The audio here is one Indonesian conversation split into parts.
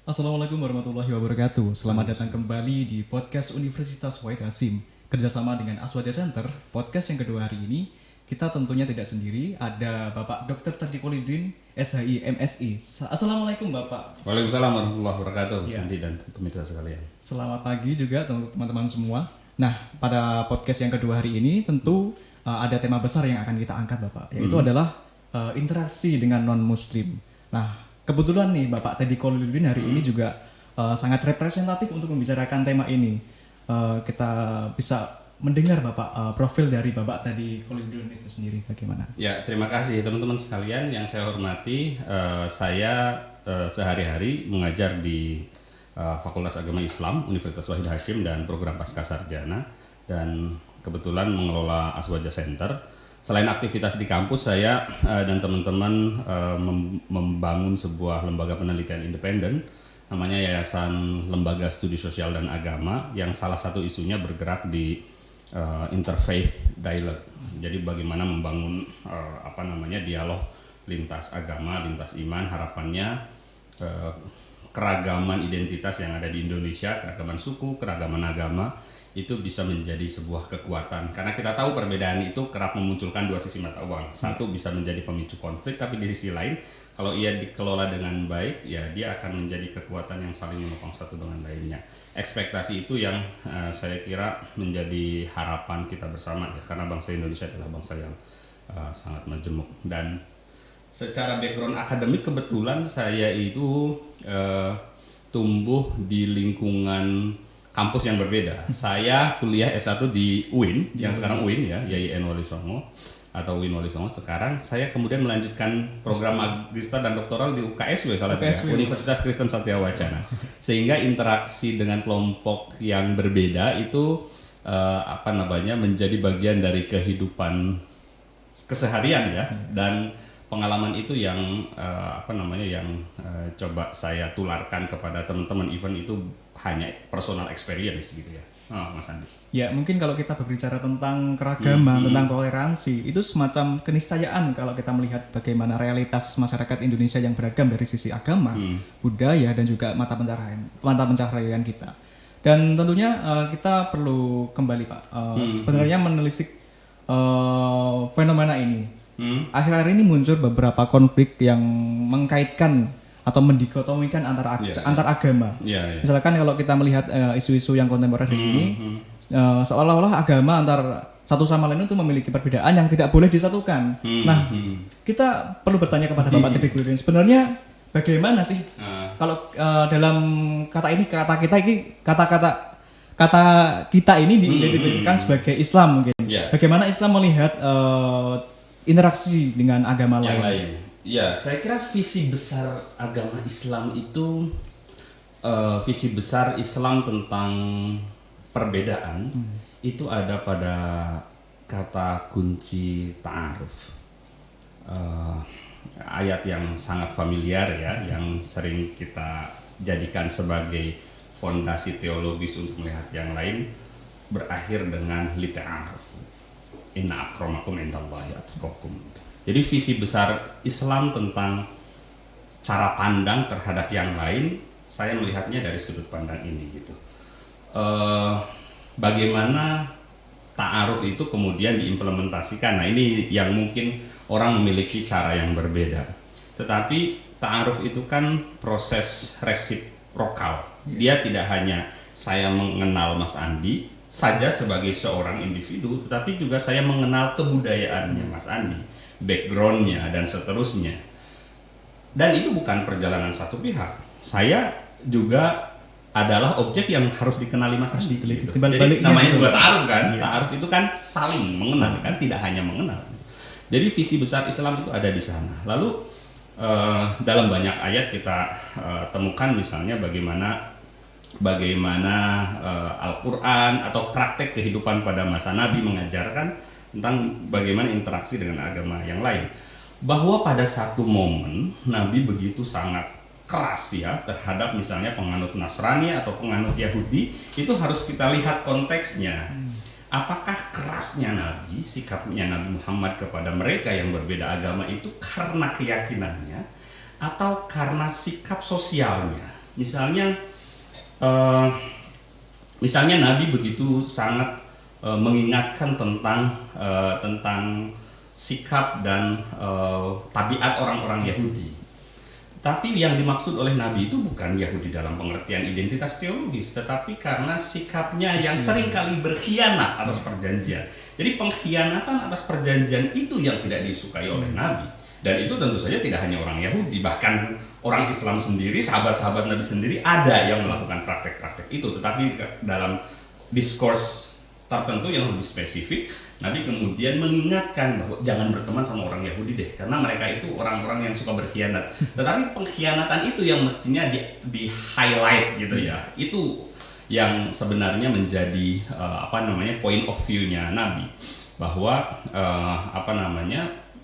Assalamualaikum warahmatullahi wabarakatuh. Selamat datang kembali di podcast Universitas Wahid Hasim. Kerjasama dengan Aswaja Center, podcast yang kedua hari ini, kita tentunya tidak sendiri. Ada Bapak Dr. Tadikolidin, SHI, MSI. Assalamualaikum Bapak. Waalaikumsalam warahmatullahi wabarakatuh, Ya. Sandi dan pemirsa sekalian. Selamat pagi juga untuk teman-teman semua. Nah, pada podcast yang kedua hari ini tentu ada tema besar yang akan kita angkat Bapak, yaitu adalah interaksi dengan non-muslim. Nah, kebetulan nih Bapak Tadikolidin hari ini juga sangat representatif untuk membicarakan tema ini. Kita bisa mendengar Bapak profil dari Bapak Tadikolidin itu sendiri bagaimana? Ya, terima kasih teman-teman sekalian yang saya hormati. Saya sehari-hari mengajar di Fakultas Agama Islam Universitas Wahid Hasim dan program Pascasarjana, dan kebetulan mengelola Aswaja Center. Selain aktivitas di kampus, saya dan teman-teman membangun sebuah lembaga penelitian independen namanya Yayasan Lembaga Studi Sosial dan Agama, yang salah satu isunya bergerak di interfaith dialogue. Jadi bagaimana membangun dialog lintas agama, lintas iman. Harapannya keragaman identitas yang ada di Indonesia, keragaman suku, keragaman agama itu bisa menjadi sebuah kekuatan, karena kita tahu perbedaan itu kerap memunculkan dua sisi mata uang. Satu bisa menjadi pemicu konflik, tapi di sisi lain kalau ia dikelola dengan baik, ya dia akan menjadi kekuatan yang saling menopang satu dengan lainnya. Ekspektasi itu yang saya kira menjadi harapan kita bersama, ya, karena bangsa Indonesia adalah bangsa yang sangat majemuk. Dan secara background akademik, kebetulan saya itu tumbuh di lingkungan kampus yang berbeda. Saya kuliah S1 di UIN, yang sekarang UIN ya, YIN Wali Songo atau UIN Wali Songo. Sekarang saya kemudian melanjutkan program magister dan doktoral di UKSW, Universitas Kristen Satya Wacana. Sehingga interaksi dengan kelompok yang berbeda itu menjadi bagian dari kehidupan keseharian ya, dan pengalaman itu yang coba saya tularkan kepada teman-teman, event itu hanya personal experience gitu ya, Mas Andi. Ya, mungkin kalau kita berbicara tentang keragaman, tentang toleransi, itu semacam keniscayaan kalau kita melihat bagaimana realitas masyarakat Indonesia yang beragam dari sisi agama, budaya, dan juga mata pencaharian kita. Dan tentunya kita perlu kembali Pak, sebenarnya menelisik fenomena ini. Akhir-akhir ini muncul beberapa konflik yang mengkaitkan atau mendikotomikan antar agama. Misalkan kalau kita melihat isu-isu yang kontemporer ini, seolah-olah agama antar satu sama lain itu memiliki perbedaan yang tidak boleh disatukan. Nah, kita perlu bertanya kepada Bapak Tadikolidin, sebenarnya bagaimana sih kalau dalam kata kita ini diidentifikasikan sebagai Islam mungkin. Bagaimana Islam melihat interaksi dengan agama lain? Ya, saya kira visi besar agama Islam itu visi besar Islam tentang perbedaan itu ada pada kata kunci ta'aruf. Ayat yang sangat familiar ya, yang sering kita jadikan sebagai fondasi teologis untuk melihat yang lain, berakhir dengan li ta'aruf. Inna akramakum indallahi atqakum. Jadi visi besar Islam tentang cara pandang terhadap yang lain, saya melihatnya dari sudut pandang ini gitu. Bagaimana ta'aruf itu kemudian diimplementasikan. Nah, ini yang mungkin orang memiliki cara yang berbeda. Tetapi ta'aruf itu kan proses resiprokal. Dia tidak hanya saya mengenal Mas Andi saja sebagai seorang individu, tetapi juga saya mengenal kebudayaannya Mas Andi, backgroundnya, dan seterusnya. Dan itu bukan perjalanan satu pihak. Saya juga adalah objek yang harus dikenali Mas Andi. Gitu. Jadi namanya juga ta'aruf kan. Ta'aruf itu kan saling mengenal kan, tidak hanya mengenal. Jadi visi besar Islam itu ada di sana. Lalu dalam banyak ayat kita temukan misalnya bagaimana Al-Quran atau praktek kehidupan pada masa Nabi mengajarkan tentang bagaimana interaksi dengan agama yang lain. Bahwa pada satu momen Nabi begitu sangat keras ya terhadap misalnya penganut Nasrani atau penganut Yahudi, itu harus kita lihat konteksnya. Apakah kerasnya Nabi, sikapnya Nabi Muhammad kepada mereka yang berbeda agama itu karena keyakinannya atau karena sikap sosialnya? Misalnya eh, misalnya Nabi begitu sangat mengingatkan tentang sikap dan tabiat orang-orang Yahudi. Tapi yang dimaksud oleh Nabi itu bukan Yahudi dalam pengertian identitas teologis, tetapi karena sikapnya yang seringkali berkhianat atas perjanjian. Jadi pengkhianatan atas perjanjian itu yang tidak disukai oleh Nabi. Dan itu tentu saja tidak hanya orang Yahudi, bahkan orang Islam sendiri, sahabat-sahabat Nabi sendiri ada yang melakukan praktek-praktek itu. Tetapi dalam diskurs tertentu yang lebih spesifik, Nabi kemudian mengingatkan bahwa jangan berteman sama orang Yahudi deh, karena mereka itu orang-orang yang suka berkhianat. Tetapi pengkhianatan itu yang mestinya di highlight gitu ya. Itu yang sebenarnya menjadi point of view-nya Nabi, bahwa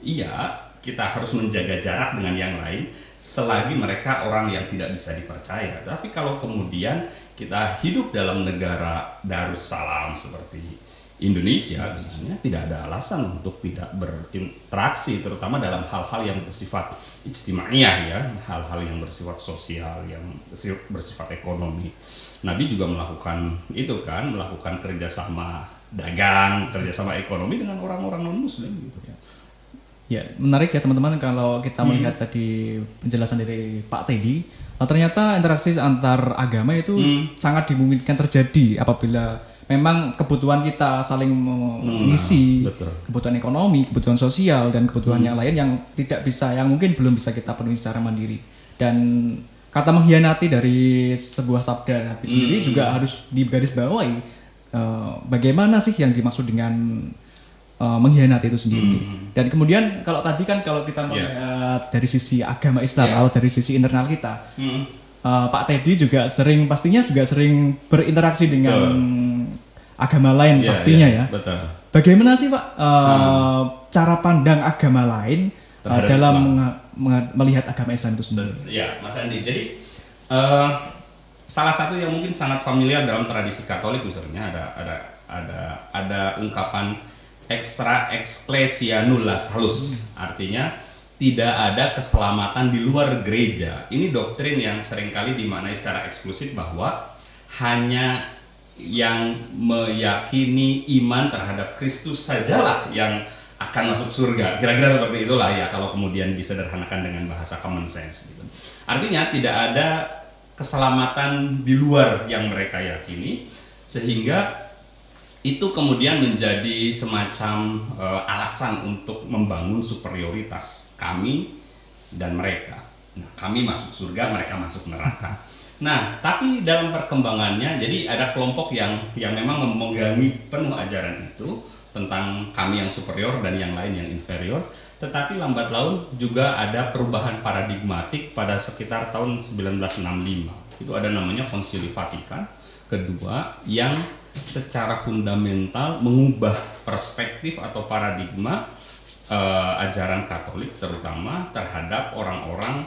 iya, kita harus menjaga jarak dengan yang lain selagi mereka orang yang tidak bisa dipercaya. Tapi kalau kemudian kita hidup dalam negara Darussalam seperti Indonesia misalnya, tidak ada alasan untuk tidak berinteraksi, terutama dalam hal-hal yang bersifat ijtimaiyah ya, hal-hal yang bersifat sosial, yang bersifat ekonomi. Nabi juga melakukan itu kan, melakukan kerjasama dagang, kerjasama ekonomi dengan orang-orang non-muslim gitu ya. Ya, menarik ya teman-teman kalau kita melihat tadi penjelasan dari Pak Teddy, ternyata interaksi antar agama itu sangat dimungkinkan terjadi apabila memang kebutuhan kita saling mengisi, kebutuhan ekonomi, kebutuhan sosial, dan kebutuhan yang lain yang tidak bisa, yang mungkin belum bisa kita penuhi secara mandiri. Dan kata mengkhianati dari sebuah sabda Nabi sendiri juga harus digarisbawahi. Bagaimana sih yang dimaksud dengan mengkhianati itu sendiri. Dan kemudian kalau tadi kan kalau kita melihat dari sisi agama Islam atau dari sisi internal kita, Pak Teddy juga pastinya sering berinteraksi dengan agama lain pastinya ya. Betul. Bagaimana sih Pak cara pandang agama lain dalam melihat agama Islam itu sendiri? Ya, Mas Andi. Jadi salah satu yang mungkin sangat familiar dalam tradisi Katolik misalnya ada ungkapan extra ecclesia nulla salus, artinya tidak ada keselamatan di luar gereja. Ini doktrin yang seringkali dimaknai secara eksklusif bahwa hanya yang meyakini iman terhadap Kristus sajalah yang akan masuk surga. Kira-kira seperti itulah ya kalau kemudian disederhanakan dengan bahasa common sense gitu. Artinya tidak ada keselamatan di luar yang mereka yakini, sehingga itu kemudian menjadi semacam alasan untuk membangun superioritas kami dan mereka. Nah, kami masuk surga, mereka masuk neraka. Nah, tapi dalam perkembangannya, jadi ada kelompok yang memang memegangi penuh ajaran itu tentang kami yang superior dan yang lain yang inferior. Tetapi lambat laun juga ada perubahan paradigmatik pada sekitar tahun 1965. Itu ada namanya Konsili Vatikan kedua yang secara fundamental mengubah perspektif atau paradigma ajaran Katolik, terutama terhadap orang-orang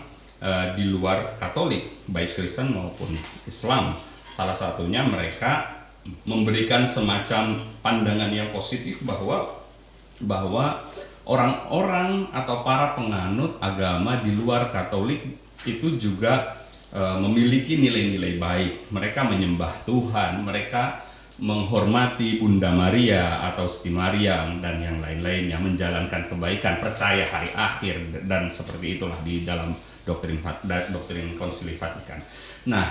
di luar Katolik, baik Kristen maupun Islam. Salah satunya mereka memberikan semacam pandangan yang positif bahwa orang-orang atau para penganut agama di luar Katolik itu juga memiliki nilai-nilai baik. Mereka menyembah Tuhan, mereka menghormati Bunda Maria atau Sti Mariam dan yang lain-lainnya, menjalankan kebaikan, percaya hari akhir, dan seperti itulah di dalam doktrin Konsili Vatikan. Nah,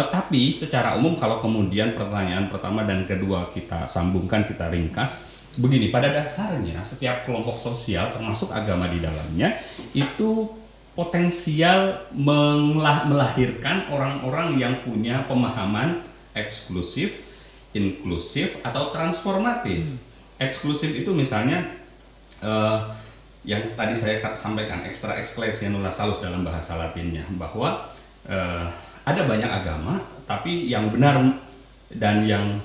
tapi secara umum kalau kemudian pertanyaan pertama dan kedua kita sambungkan, kita ringkas, begini, pada dasarnya setiap kelompok sosial termasuk agama di dalamnya itu potensial melahirkan orang-orang yang punya pemahaman eksklusif, inklusif, atau transformatif. Eksklusif itu misalnya yang tadi saya sampaikan, extra ecclesia nulla salus dalam bahasa Latinnya, bahwa ada banyak agama tapi yang benar dan yang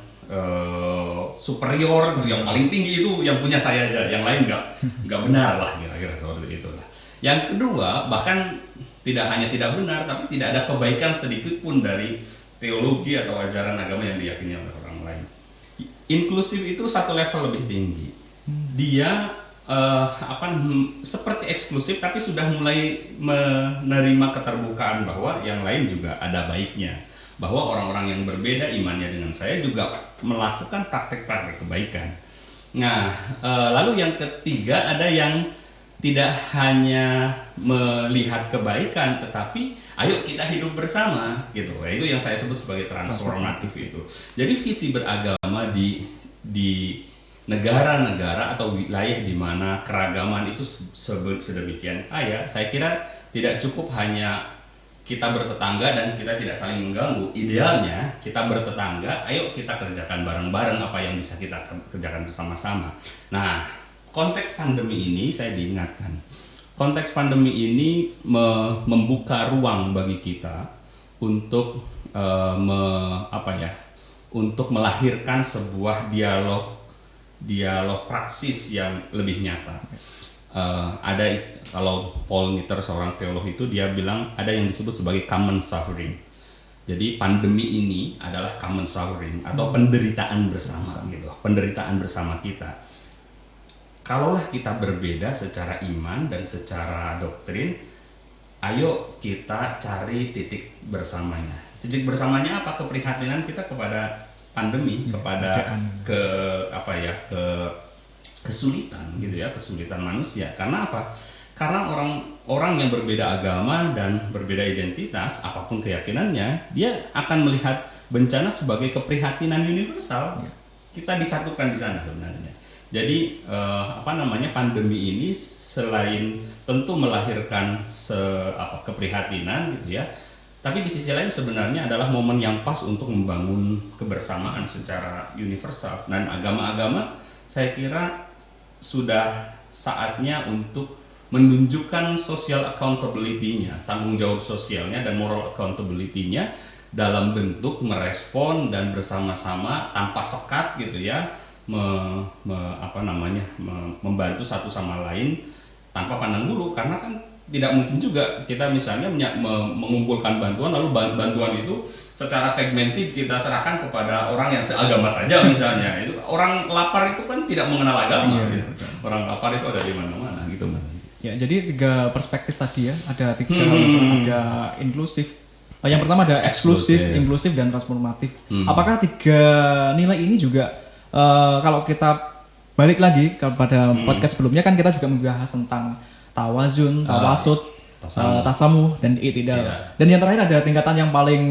superior, yang paling tinggi itu yang punya saya aja, yang lain nggak benar lah, kira-kira seperti itulah. Yang kedua, bahkan tidak hanya tidak benar, tapi tidak ada kebaikan sedikit pun dari teologi atau ajaran agama yang diyakini oleh orang lain. Inklusif itu satu level lebih tinggi. Dia seperti eksklusif, tapi sudah mulai menerima keterbukaan bahwa yang lain juga ada baiknya, bahwa orang-orang yang berbeda imannya dengan saya juga melakukan praktek-praktek kebaikan. Nah, lalu yang ketiga ada yang tidak hanya melihat kebaikan, tetapi ayo kita hidup bersama gitu. Itu yang saya sebut sebagai transformatif itu. Jadi visi beragama di negara-negara atau wilayah di mana keragaman itu sedemikian kaya, saya kira tidak cukup hanya kita bertetangga dan kita tidak saling mengganggu. Idealnya kita bertetangga, ayo kita kerjakan bareng-bareng apa yang bisa kita kerjakan bersama-sama. Nah, konteks pandemi ini saya diingatkan. Konteks pandemi ini membuka ruang bagi kita untuk untuk melahirkan sebuah dialog praksis yang lebih nyata. Kalau Paul Nitter, seorang teolog itu, dia bilang ada yang disebut sebagai common suffering. Jadi pandemi ini adalah common suffering atau penderitaan bersama gitu, penderitaan bersama kita. Kalaulah kita berbeda secara iman dan secara doktrin, ayo kita cari titik bersamanya. Titik bersamanya apa? Keprihatinan kita kepada pandemi, kepada kesulitan gitu ya, kesulitan manusia. Karena apa? Karena orang yang berbeda agama dan berbeda identitas, apapun keyakinannya, dia akan melihat bencana sebagai keprihatinan universal. Kita disatukan di sana sebenarnya. Jadi pandemi ini selain tentu melahirkan keprihatinan gitu ya, tapi di sisi lain sebenarnya adalah momen yang pas untuk membangun kebersamaan secara universal. Dan agama-agama saya kira sudah saatnya untuk menunjukkan social accountability-nya, tanggung jawab sosialnya dan moral accountability-nya dalam bentuk merespon dan bersama-sama tanpa sekat gitu ya, membantu satu sama lain tanpa pandang bulu. Karena kan tidak mungkin juga kita misalnya mengumpulkan bantuan lalu bantuan itu secara segmented kita serahkan kepada orang yang seagama saja misalnya. Itu orang lapar itu kan tidak mengenal agama gitu. Orang lapar itu ada di mana-mana gitu Mas. Ya, jadi 3 perspektif tadi ya, ada 3 ada inklusif. Yang pertama ada eksklusif, inklusif dan transformatif. Apakah 3 nilai ini juga kalau kita balik lagi kepada podcast sebelumnya kan kita juga membahas tentang tawazun, tawasud, tasamuh dan i'tidal. Dan yang terakhir ada tingkatan yang paling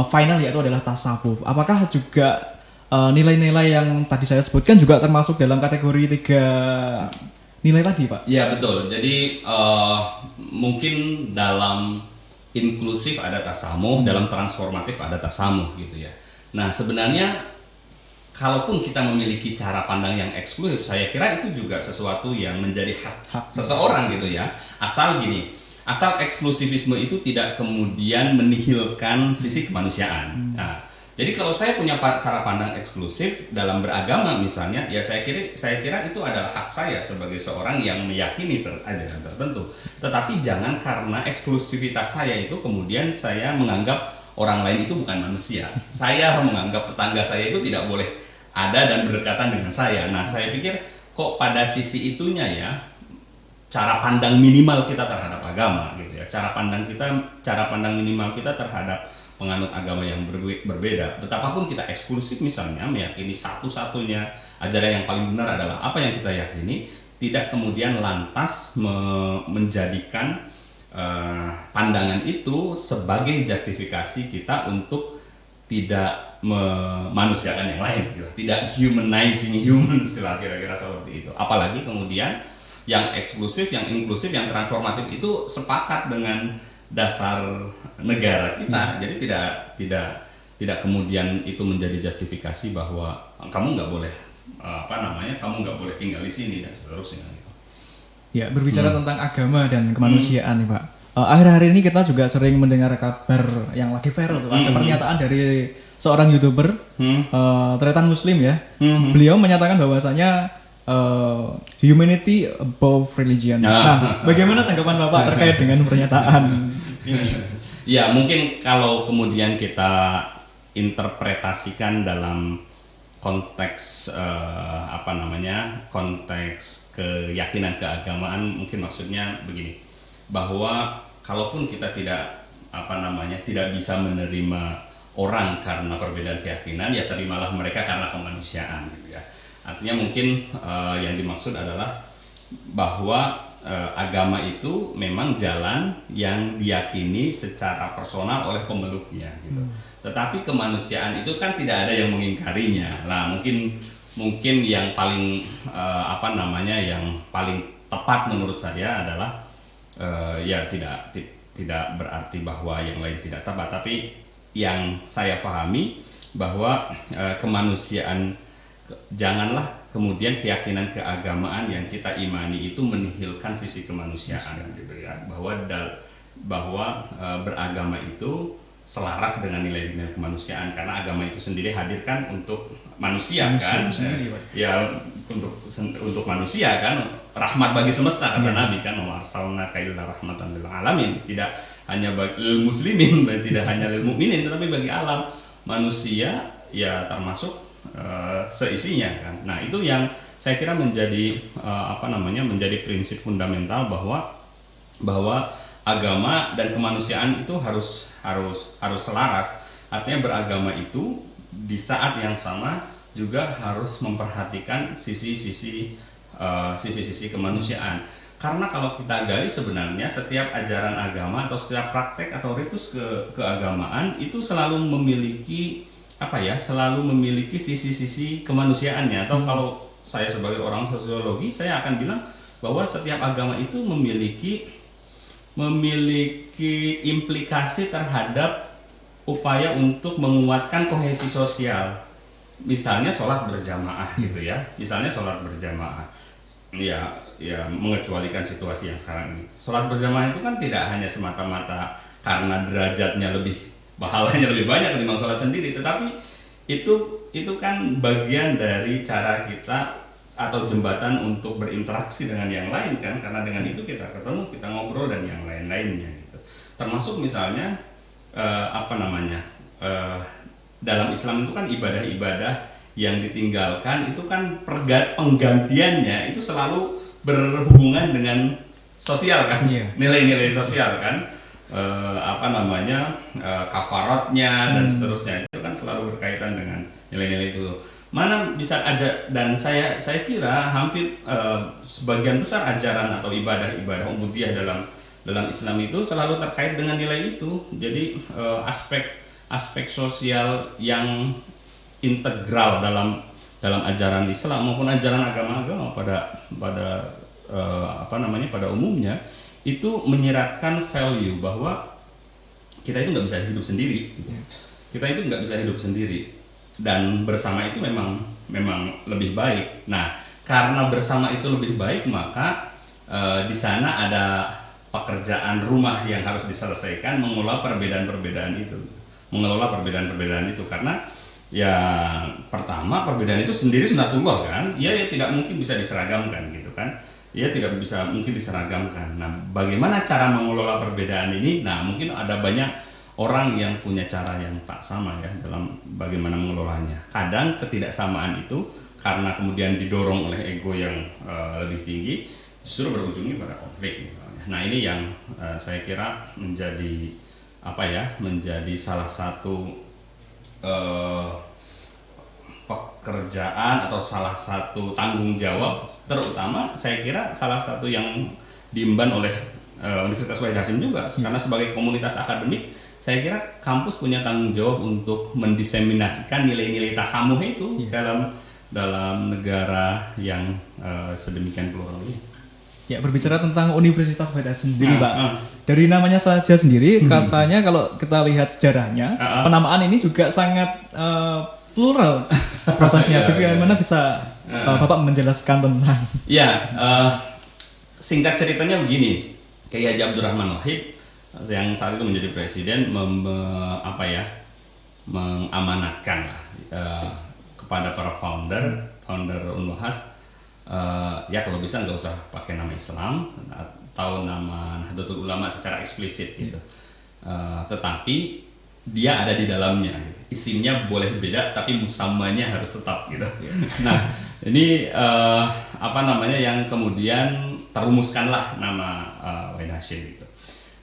final yaitu adalah tasawuf. Apakah juga nilai-nilai yang tadi saya sebutkan juga termasuk dalam kategori 3 nilai tadi, Pak? Ya betul. Jadi mungkin dalam inklusif ada tasamuh, dalam transformatif ada tasamuh gitu ya. Nah sebenarnya kalaupun kita memiliki cara pandang yang eksklusif, saya kira itu juga sesuatu yang menjadi hak seseorang gitu ya. Asal eksklusivisme itu tidak kemudian menihilkan sisi kemanusiaan. Nah, jadi kalau saya punya cara pandang eksklusif dalam beragama misalnya, ya saya kira itu adalah hak saya sebagai seorang yang meyakini ajaran tertentu. Tetapi jangan karena eksklusivitas saya itu kemudian saya menganggap orang lain itu bukan manusia. Saya menganggap tetangga saya itu tidak boleh ada dan berdekatan dengan saya. Nah, saya pikir kok pada sisi itunya ya, cara pandang minimal kita terhadap agama gitu ya. Cara pandang minimal kita terhadap penganut agama yang berbeda. Betapapun kita eksklusif misalnya meyakini satu-satunya ajaran yang paling benar adalah apa yang kita yakini, tidak kemudian lantas menjadikan pandangan itu sebagai justifikasi kita untuk tidak memanusiakan yang lain gitu. Tidak humanizing human, istilah kira-kira seperti itu. Apalagi kemudian yang eksklusif, yang inklusif, yang transformatif itu sepakat dengan dasar negara kita. Jadi tidak kemudian itu menjadi justifikasi bahwa kamu nggak boleh kamu nggak boleh tinggal di sini dan seterusnya gitu. Ya, berbicara tentang agama dan kemanusiaan nih Pak. Akhir-akhir ini kita juga sering mendengar kabar yang lagi viral tuh. Ada pernyataan dari seorang YouTuber Tretan Muslim ya. Beliau menyatakan bahwasanya humanity above religion. Nah, bagaimana tanggapan Bapak terkait dengan pernyataan ini? Ya, mungkin kalau kemudian kita interpretasikan dalam konteks konteks keyakinan keagamaan, mungkin maksudnya begini, bahwa kalaupun kita tidak tidak bisa menerima orang karena perbedaan keyakinan, ya terimalah mereka karena kemanusiaan gitu ya. Artinya mungkin yang dimaksud adalah bahwa agama itu memang jalan yang diyakini secara personal oleh pemeluknya gitu. Tetapi kemanusiaan itu kan tidak ada yang mengingkarinya. Nah, mungkin yang paling yang paling tepat menurut saya adalah ya tidak berarti bahwa yang lain tidak tepat, tapi yang saya pahami bahwa kemanusiaan, janganlah kemudian keyakinan keagamaan yang kita imani itu menihilkan sisi kemanusiaan gitu ya, bahwa beragama itu selaras dengan nilai-nilai kemanusiaan, karena agama itu sendiri hadir kan untuk manusia kan sendiri, ya untuk manusia kan, rahmat bagi semesta kata Nabi kan, wa arsalnaka illa rahmatan lil alamin, tidak hanya bagi muslimin, tidak hanya lil mukminin, tetapi bagi alam manusia ya termasuk seisinya kan. Nah, itu yang saya kira menjadi menjadi prinsip fundamental bahwa agama dan kemanusiaan itu harus selaras. Artinya beragama itu di saat yang sama juga harus memperhatikan sisi-sisi kemanusiaan. Karena kalau kita gali sebenarnya setiap ajaran agama atau setiap praktek atau ritus keagamaan itu selalu memiliki sisi-sisi kemanusiaannya. Atau kalau saya sebagai orang sosiologi, saya akan bilang bahwa setiap agama itu memiliki implikasi terhadap upaya untuk menguatkan kohesi sosial. Misalnya sholat berjamaah gitu ya. Ya mengecualikan situasi yang sekarang ini. Sholat berjamaah itu kan tidak hanya semata-mata karena derajatnya pahalanya lebih banyak ketimbang sholat sendiri, tetapi itu kan bagian dari cara kita atau jembatan untuk berinteraksi dengan yang lain kan, karena dengan itu kita ketemu, kita ngobrol dan yang lain-lainnya gitu. Termasuk misalnya dalam Islam itu kan ibadah-ibadah yang ditinggalkan itu kan penggantiannya itu selalu berhubungan dengan sosial kan, nilai-nilai sosial kan, kafaratnya dan seterusnya, itu kan selalu berkaitan dengan nilai-nilai itu. Mana bisa aja, dan saya kira hampir sebagian besar ajaran atau ibadah ubudiyah dalam Islam itu selalu terkait dengan nilai itu. Jadi aspek sosial yang integral dalam ajaran Islam maupun ajaran agama-agama pada umumnya itu menyiratkan value bahwa kita itu nggak bisa hidup sendiri. Kita itu nggak bisa hidup sendiri, dan bersama itu memang lebih baik. Nah, karena bersama itu lebih baik, maka di sana ada pekerjaan rumah yang harus diselesaikan, mengelola perbedaan-perbedaan itu. Karena ya pertama, perbedaan itu sendiri sunatullah kan, ya tidak mungkin bisa diseragamkan gitu kan. Ya tidak bisa mungkin diseragamkan. Nah, bagaimana cara mengelola perbedaan ini? Nah, mungkin ada banyak orang yang punya cara yang tak sama ya dalam bagaimana mengelolanya. Kadang ketidaksamaan itu karena kemudian didorong oleh ego yang lebih tinggi, justru berujungnya pada konflik misalnya. Nah, ini yang saya kira menjadi menjadi salah satu pekerjaan atau salah satu tanggung jawab, terutama saya kira salah satu yang diemban oleh Universitas Wahid Hasim juga, karena sebagai komunitas akademik saya kira kampus punya tanggung jawab untuk mendiseminasikan nilai-nilai tasamuh itu dalam negara yang sedemikian plural ini. Ya, berbicara tentang Universitas Wahid Hasim sendiri, Pak. Dari namanya saja sendiri, katanya kalau kita lihat sejarahnya, penamaan ini juga sangat plural prosesnya. Bagaimana bisa Bapak menjelaskan tentang? Ya, singkat ceritanya begini. Kiai Haji Abdurrahman Wahid yang saat itu menjadi presiden mengamanatkan kepada para founder Unwahas, ya kalau bisa nggak usah pakai nama Islam atau nama Nahdlatul Ulama secara eksplisit gitu, tetapi dia ada di dalamnya gitu. isimnya boleh beda tapi musamanya harus tetap gitu. Nah, ini apa namanya yang kemudian terumuskanlah nama Wahid Hasyim gitu.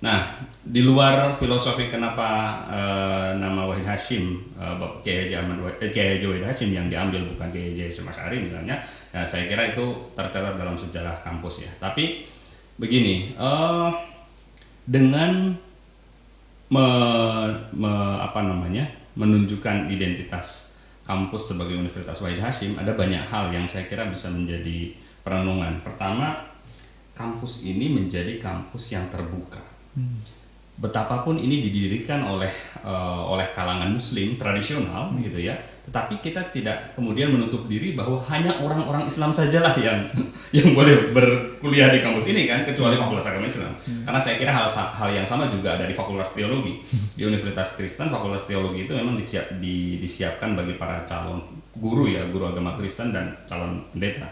Nah, di luar filosofi kenapa nama Wahid Hasyim, Kiai Haji Wahid Hasyim yang diambil bukan Kiai Haji Hasyim Asy'ari misalnya, ya saya kira itu tercatat dalam sejarah kampus ya. Tapi begini, dengan menunjukkan identitas kampus sebagai Universitas Wahid Hasyim, ada banyak hal yang saya kira bisa menjadi perenungan. Pertama, kampus ini menjadi kampus yang terbuka. Betapapun ini didirikan oleh kalangan Muslim tradisional, gitu ya. Tetapi kita tidak kemudian menutup diri bahwa hanya orang-orang Islam sajalah yang boleh berkuliah di kampus ini kan, kecuali Fakultas Agama Islam. Karena saya kira hal yang sama juga ada di Fakultas Teologi. Di Universitas Kristen, Fakultas Teologi itu memang disiapkan bagi para calon guru ya, guru agama Kristen dan calon pendeta.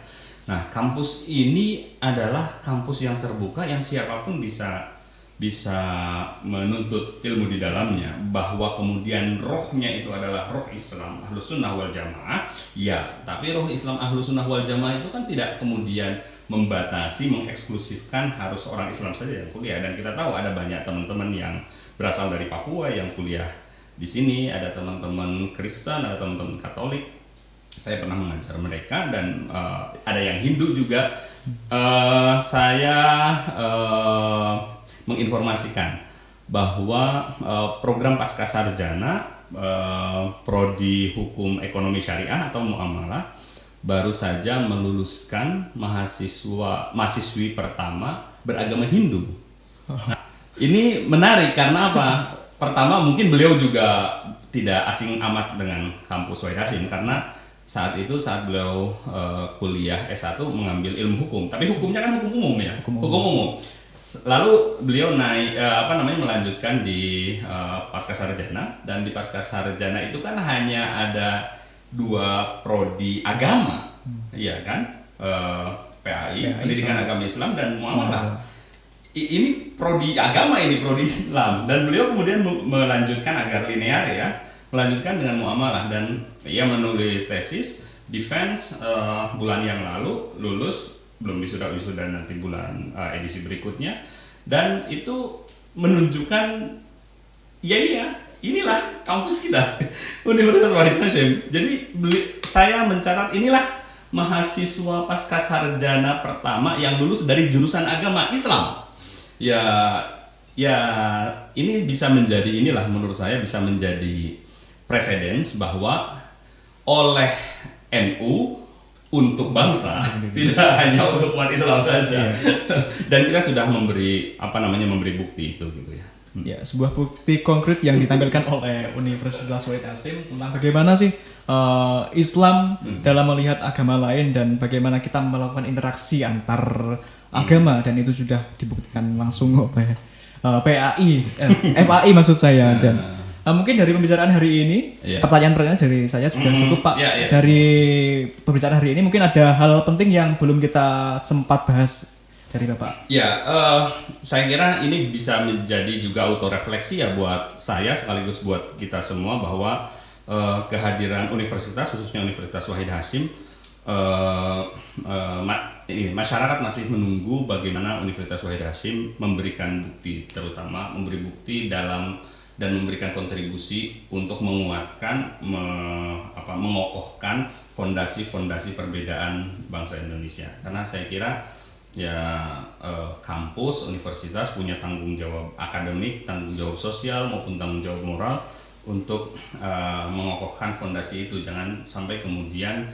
Nah, kampus ini adalah kampus yang terbuka yang siapapun bisa menuntut ilmu di dalamnya, bahwa kemudian rohnya itu adalah roh Islam Ahlus Sunnah wal Jamaah ya, tapi roh Islam Ahlus Sunnah wal Jamaah itu kan tidak kemudian membatasi, mengeksklusifkan harus orang Islam saja yang kuliah. Dan kita tahu ada banyak teman-teman yang berasal dari Papua yang kuliah di sini, ada teman-teman Kristen, ada teman-teman Katolik, saya pernah mengajar mereka, dan ada yang Hindu juga. Saya menginformasikan bahwa program Pascasarjana Prodi Hukum Ekonomi Syariah atau Muamalah baru saja meluluskan mahasiswi pertama beragama Hindu. Nah, ini menarik karena apa? Pertama, mungkin beliau juga tidak asing amat dengan kampus Wahid Hasyim karena saat beliau kuliah S1 mengambil ilmu hukum, tapi hukumnya kan hukum umum ya, hukum umum. Lalu beliau melanjutkan di Pascasarjana, dan di Pascasarjana itu kan hanya ada 2 prodi agama, ya kan, PAI, Pendidikan Agama Islam, dan Muamalah. Ini prodi agama, ini prodi Islam, dan beliau kemudian melanjutkan agar linear ya, melanjutkan dengan Muamalah, dan ia menulis tesis defense bulan yang lalu, lulus, belum wisuda nanti bulan edisi berikutnya, dan itu menunjukkan inilah kampus kita Universitas Wahid Hasyim. Jadi saya mencatat inilah mahasiswa Pascasarjana pertama yang lulus dari jurusan agama Islam. Ya ini bisa menjadi, inilah menurut saya bisa menjadi presedens bahwa oleh NU untuk bangsa, tidak hanya untuk umat Islam saja. Dan kita sudah memberi bukti itu gitu ya. Ya, sebuah bukti konkret yang ditampilkan oleh Universitas Wahid Hasyim tentang bagaimana sih Islam dalam melihat agama lain, dan bagaimana kita melakukan interaksi antar agama, dan itu sudah dibuktikan langsung oleh FAI maksud saya. Dan mungkin dari pembicaraan hari ini, pertanyaan-pertanyaan dari saya sudah cukup, Pak. Dari pembicaraan hari ini mungkin ada hal penting yang belum kita sempat bahas dari Bapak. Saya kira ini bisa menjadi juga autorefleksi ya buat saya sekaligus buat kita semua, bahwa kehadiran universitas, khususnya Universitas Wahid Hasyim, masyarakat masih menunggu bagaimana Universitas Wahid Hasyim memberikan bukti, terutama memberi bukti dalam dan memberikan kontribusi untuk menguatkan, mengokohkan fondasi-fondasi perbedaan bangsa Indonesia. Karena saya kira kampus, universitas punya tanggung jawab akademik, tanggung jawab sosial maupun tanggung jawab moral untuk mengokohkan fondasi itu. Jangan sampai kemudian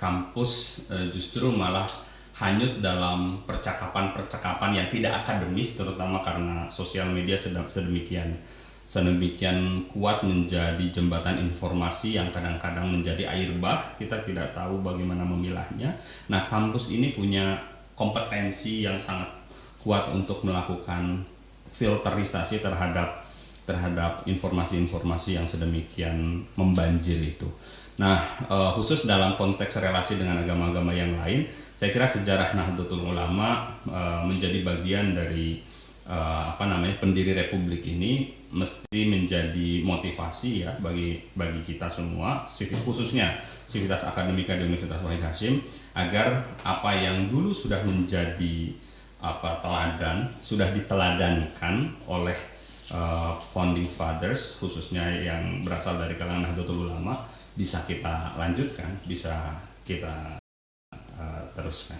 kampus justru malah hanyut dalam percakapan-percakapan yang tidak akademis, terutama karena sosial media sedemikian kuat menjadi jembatan informasi yang kadang-kadang menjadi air bah, kita tidak tahu bagaimana memilahnya. Nah, kampus ini punya kompetensi yang sangat kuat untuk melakukan filterisasi terhadap informasi-informasi yang sedemikian membanjir itu. Nah, khusus dalam konteks relasi dengan agama-agama yang lain, saya kira sejarah Nahdlatul Ulama menjadi bagian dari pendiri republik ini mesti menjadi motivasi ya bagi kita semua, khususnya Sivitas Akademika di Universitas Wahid Hasyim, agar apa yang dulu sudah menjadi teladan, sudah diteladankan oleh founding fathers, khususnya yang berasal dari kalangan Nahdlatul Ulama, bisa kita lanjutkan, bisa kita teruskan.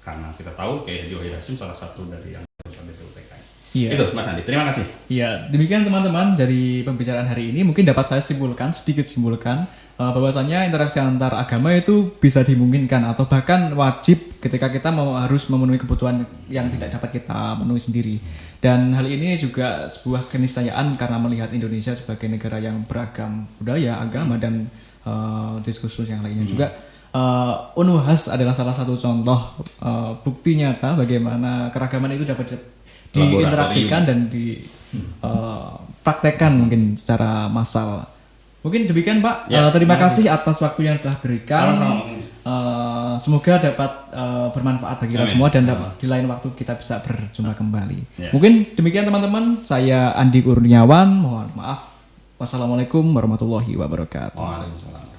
Karena kita tahu Kiai Haji Wahid Hasyim salah satu dari yang BPUPK. Iya. Itu Mas Andi, terima kasih. Iya, demikian teman-teman dari pembicaraan hari ini. Mungkin dapat saya sedikit simpulkan bahwasanya interaksi antar agama itu bisa dimungkinkan atau bahkan wajib ketika kita harus memenuhi kebutuhan yang tidak dapat kita penuhi sendiri. Dan hal ini juga sebuah keniscayaan karena melihat Indonesia sebagai negara yang beragam budaya, agama dan diskursus yang lainnya juga. Unwahas adalah salah satu contoh bukti nyata bagaimana keragaman itu dapat diinteraksikan dan dipraktekkan mungkin secara massal. Mungkin demikian Pak. Terima kasih atas waktu yang telah berikan. Semoga dapat bermanfaat bagi kita semua dan di lain waktu kita bisa berjumpa kembali. Mungkin demikian teman-teman. Saya Andi Kurniawan. Mohon maaf. Wassalamualaikum warahmatullahi wabarakatuh. Waalaikumsalam.